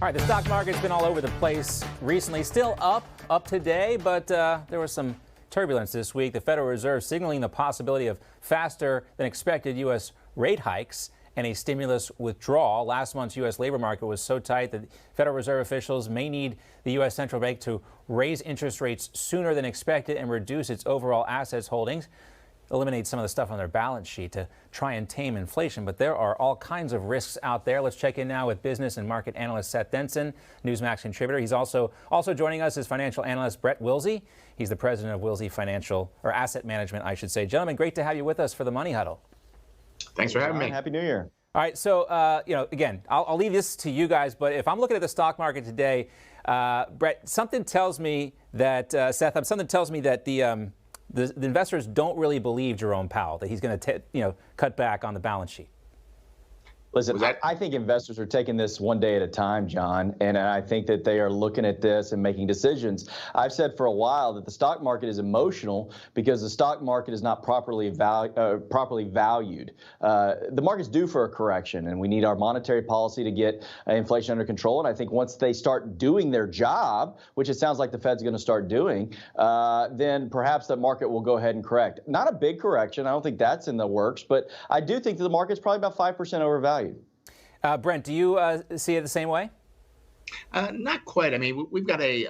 All right, the stock market's been all over the place recently. Still up today, but there was some turbulence this week. The Federal Reserve signaling the possibility of faster than expected U.S. rate hikes and a stimulus withdrawal. Last month's U.S. labor market was so tight that Federal Reserve officials may need the U.S. central bank to raise interest rates sooner than expected and reduce its overall assets holdings, eliminate some of the stuff on their balance sheet to try and tame inflation. But there are all kinds of risks out there. Let's check in now with business and market analyst Seth Denson, Newsmax contributor. He's also joining us is financial analyst Brett Wilsey. He's the president of Wilsey Financial, or Asset Management, I should say. Gentlemen, great to have you with us for the Money Huddle. Thanks for having me. Happy New Year. All right, so, again, I'll leave this to you guys, but if I'm looking at the stock market today, Brett, something tells me that, Seth, something tells me that the investors don't really believe Jerome Powell, that he's going to cut back on the balance sheet. Listen, I think investors are taking this one day at a time, John, and I think that they are looking at this and making decisions. I've said for a while that the stock market is emotional because the stock market is not properly valued. The market's due for a correction, and we need our monetary policy to get inflation under control. And I think once they start doing their job, which it sounds like the Fed's going to start doing, then perhaps the market will go ahead and correct. Not a big correction. I don't think that's in the works, but I do think that the market's probably about 5% overvalued. Brent, do you see it the same way? Not quite. I mean, we've got a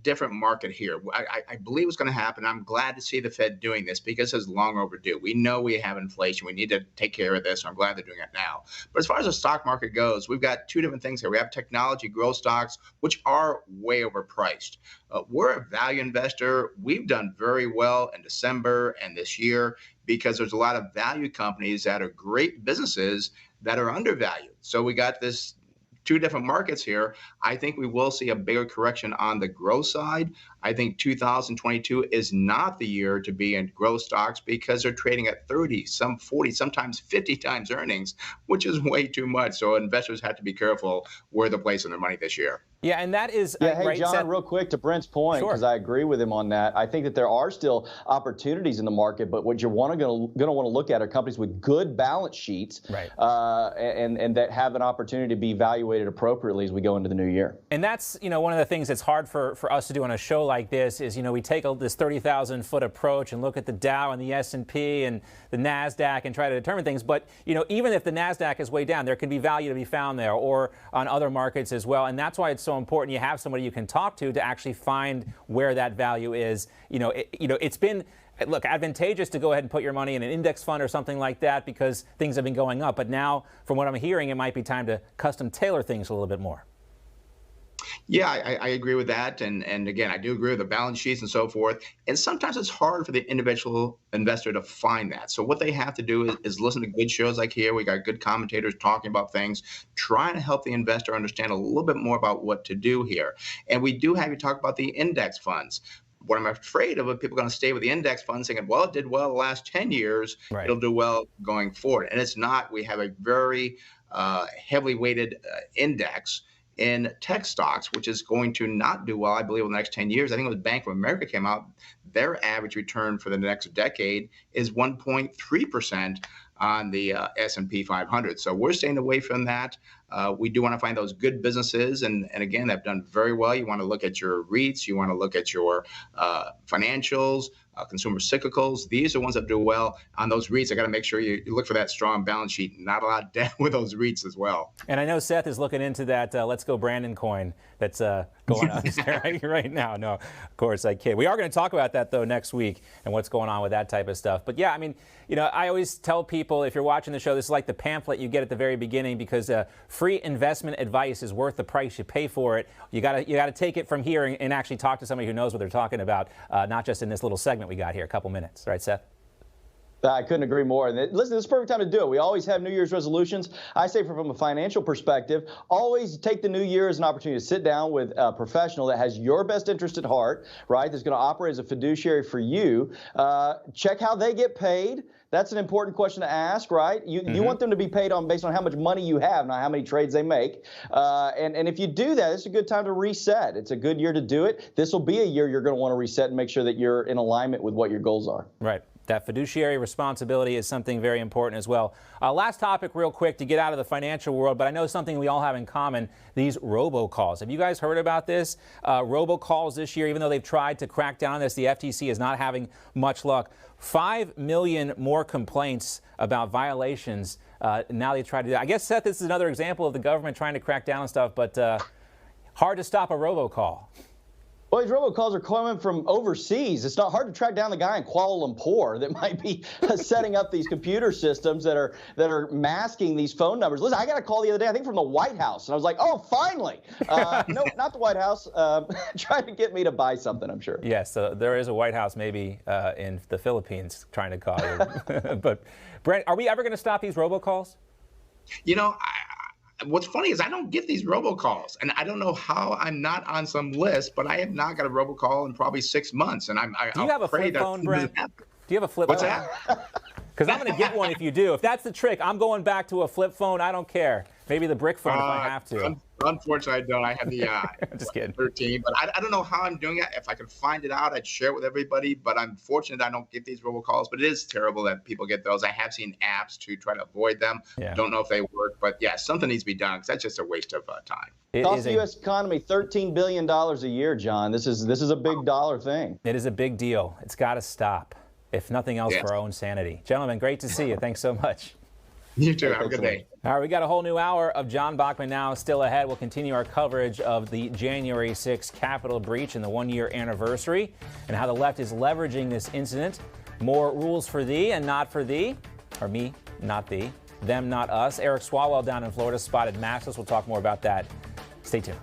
different market here. I believe what's going to happen. I'm glad to see the Fed doing this because it's long overdue. We know we have inflation. We need to take care of this. I'm glad they're doing it now. But as far as the stock market goes, we've got two different things here. We have technology growth stocks, which are way overpriced. We're a value investor. We've done very well in December and this year because there's a lot of value companies that are great businesses that are undervalued. So we got this two different markets here. I think we will see a bigger correction on the growth side. I think 2022 is not the year to be in growth stocks because they're trading at 30, some 40, sometimes 50 times earnings, which is way too much. So investors have to be careful where they're placing their money this year. Yeah, and that is hey, right, John, Seth? Real quick to Brent's point, because I agree with him on that. I think that there are still opportunities in the market, but what you're going to want to look at are companies with good balance sheets, right, and that have an opportunity to be evaluated appropriately as we go into the new year. And that's one of the things that's hard for us to do on a show like this is we take this 30,000-foot approach and look at the Dow and the S&P and the NASDAQ and try to determine things. But even if the NASDAQ is way down, there can be value to be found there or on other markets as well. And that's why it's so important you have somebody you can talk to actually find where that value is. It's been advantageous to go ahead and put your money in an index fund or something like that because things have been going up. But now, from what I'm hearing, it might be time to custom tailor things a little bit more. Yeah, I agree with that. And again, I do agree with the balance sheets and so forth. And sometimes it's hard for the individual investor to find that. So what they have to do is listen to good shows like here. We got good commentators talking about things, trying to help the investor understand a little bit more about what to do here. And we do have you talk about the index funds. What I'm afraid of, people are going to stay with the index funds thinking, well, it did well the last 10 years. Right. It'll do well going forward. And it's not. We have a very heavily weighted index in tech stocks, which is going to not do well, I believe, in the next 10 years. I think it was Bank of America came out, their average return for the next decade is 1.3% on the S&P 500. So we're staying away from that. We do want to find those good businesses. And again, they've done very well. You want to look at your REITs. You want to look at your financials, consumer cyclicals. These are ones that do well on those REITs. I got to make sure you look for that strong balance sheet. Not a lot of debt with those REITs as well. And I know Seth is looking into that Let's Go Brandon coin that's going on right now. No, of course I kid. We are going to talk about that, though, next week and what's going on with that type of stuff. But, yeah, I mean, I always tell people, if you're watching the show, this is like the pamphlet you get at the very beginning because free investment advice is worth the price you pay for it. You got to take it from here and actually talk to somebody who knows what they're talking about, not just in this little segment we got here, a couple minutes. Right, Seth? I couldn't agree more. And listen, this is the perfect time to do it. We always have New Year's resolutions. I say from a financial perspective, always take the new year as an opportunity to sit down with a professional that has your best interest at heart, right, that's going to operate as a fiduciary for you. Check how they get paid. That's an important question to ask, right? You want them to be paid based on how much money you have, not how many trades they make. And if you do that, it's a good time to reset. It's a good year to do it. This will be a year you're going to want to reset and make sure that you're in alignment with what your goals are. Right. That fiduciary responsibility is something very important as well. Last topic real quick to get out of the financial world, but I know something we all have in common, these robocalls. Have you guys heard about this? Robocalls this year, even though they've tried to crack down on this, the FTC is not having much luck. 5 million more complaints about violations. Now they try to do that. I guess, Seth, this is another example of the government trying to crack down on stuff, but hard to stop a robocall. Well, these robocalls are coming from overseas. It's not hard to track down the guy in Kuala Lumpur that might be setting up these computer systems that are masking these phone numbers. Listen, I got a call the other day, I think from the White House, and I was like, oh, finally. No, not the White House. Trying to get me to buy something, I'm sure. Yes, there is a White House maybe in the Philippines trying to call you. But, Brent, are we ever going to stop these robocalls? You know, what's funny is I don't get these robocalls, and I don't know how I'm not on some list, but I have not got a robocall in probably 6 months, and Do you have a flip phone, Brent? Do you have a flip phone? What's that? Because I'm going to get one if you do. If that's the trick, I'm going back to a flip phone. I don't care. Maybe the brick phone if I have to. Unfortunately, I don't. I have the Just kidding. 13, but I don't know how I'm doing it. If I could find it out, I'd share it with everybody, but I'm fortunate I don't get these robocalls, but it is terrible that people get those. I have seen apps to try to avoid them. Yeah. Don't know if they work, but yeah, something needs to be done because that's just a waste of time. It costs the U.S. economy $13 billion a year, John. This is a big dollar thing. It is a big deal. It's got to stop, if nothing else, for our own sanity. Gentlemen, great to see you. Thanks so much. You too. Have a good day. All right, we got a whole new hour of John Bachman now still ahead. We'll continue our coverage of the January 6th Capitol breach and the one-year anniversary and how the left is leveraging this incident. More rules for thee and not for thee, or me, not thee, them, not us. Eric Swalwell down in Florida spotted maskless. We'll talk more about that. Stay tuned.